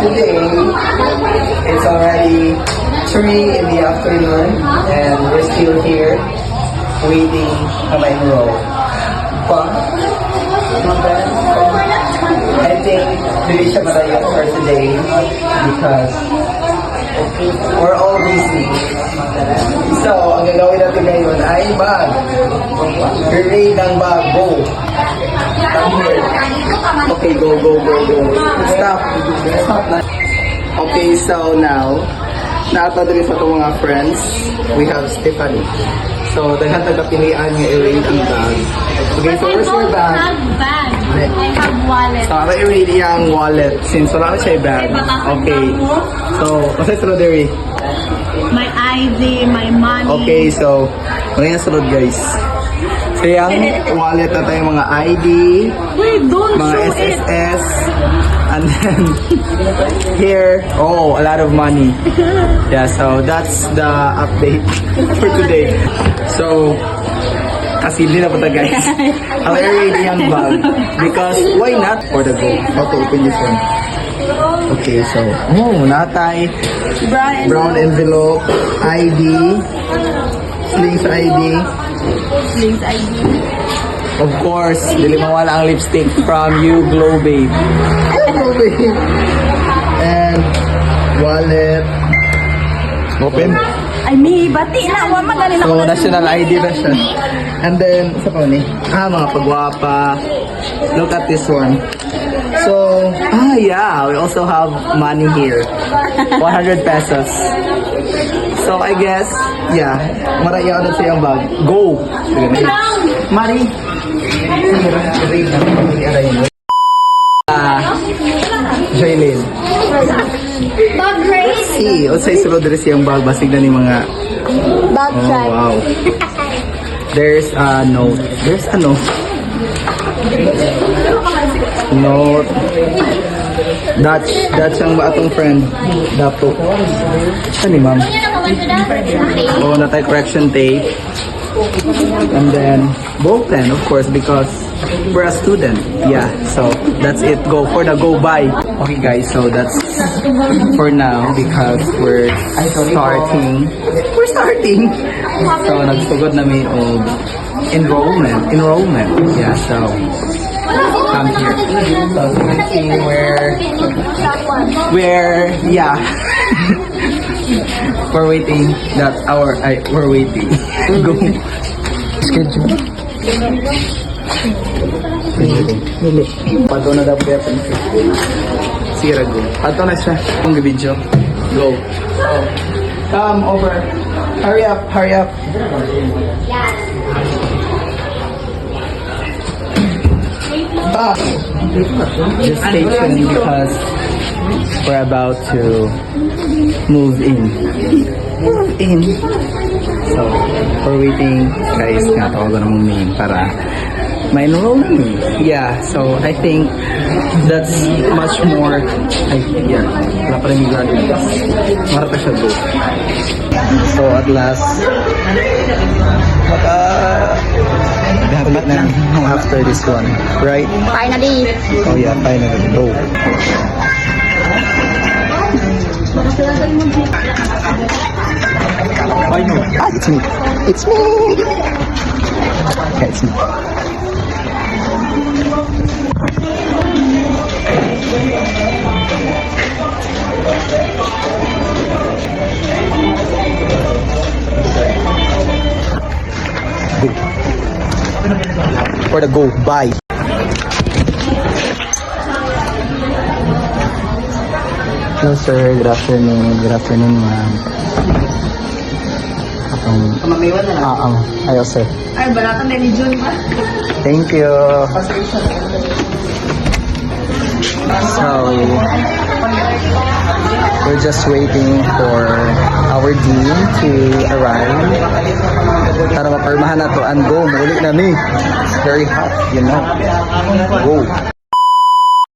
Today, it's already 3 in the afternoon and we're still here waiting on my row. But, not bad. I think hindi siya madayo for today because we're all busy. So, ang gagawin natin ngayon ay bag. Read ang bag. Go. Come here. Okay, go. Stop. Stop na. Okay, so now, naatadali sa itong mga friends, we have Stephanie. So, daghan tagapilian niya i-rate ang bag. Okay, so where's your bag? I don't have bag. I have wallet. So, ako i-rate yung wallet since wala na siya yung bag. Okay. So, kasi sunod Derry. My ID, my money. Okay, so, ano yung sunod guys? So, yung wallet na tayo mga ID, Wait, don't mga show it. SSS, and then here, oh, a lot of money. Yeah, so that's the update for today. So, kasi hindi na po guys. I'll read yung bag because why not for the go? How to open this one? Okay, so, oh, natay, brown envelope, ID, Slings ID. Slings ID. Of course, dili mawala ang lipstick from You Glow Babe. Glow Babe. And wallet. Open. Ay, may bati na. Wa magaling So, national ID na siya. And then, sa pa ni? Mga pagwapa. Look at this one. So, yeah, we also have money here. 100 pesos. So, I guess, yeah, maraya na sa iyong bag. Go! Mari! Jaylin. Bag race. Si, o say sulod rin siyang bag, basig na ni mga... Bag Oh, try. wow. There's a note. There's a note. Note. That's ang atong friend. Dato. Ano ni ma'am? Oh, natay correction tape. And then, ball pen, of course, because we're a student. Yeah, so that's it. Go for the go by. Okay, guys, so that's for now because we're starting. We're starting. So, nagsugod namin of enrollment. Yeah, so come here. So, you can see where, yeah. We're waiting. That's our, we're waiting. Go. Schedule. Mili. Pato na daw po yan. Sige, go. Pato na siya. Ang video. Go. Oh. Come over. Hurry up. Just stay tuned because we're about to move in. So, we're waiting. Guys, natawagan na mong name para ma-enroll namin. Yeah, so I think that's much more. Yeah, wala pa rin yung graduates. Marata siya go. So, at last, dapat na after this one, right? Finally. Oh yeah, finally. Go. I know. It's me. It's me. Yeah, it's me. Go. For the go. Bye. Hello sir, good afternoon ma'am. Ayaw sir. Ay, balatan na ni Jun ba? Thank you. So, we're just waiting for our dean to arrive. Para mapirmahan na to and go. Maulit na mi. It's very hot, you know. Go.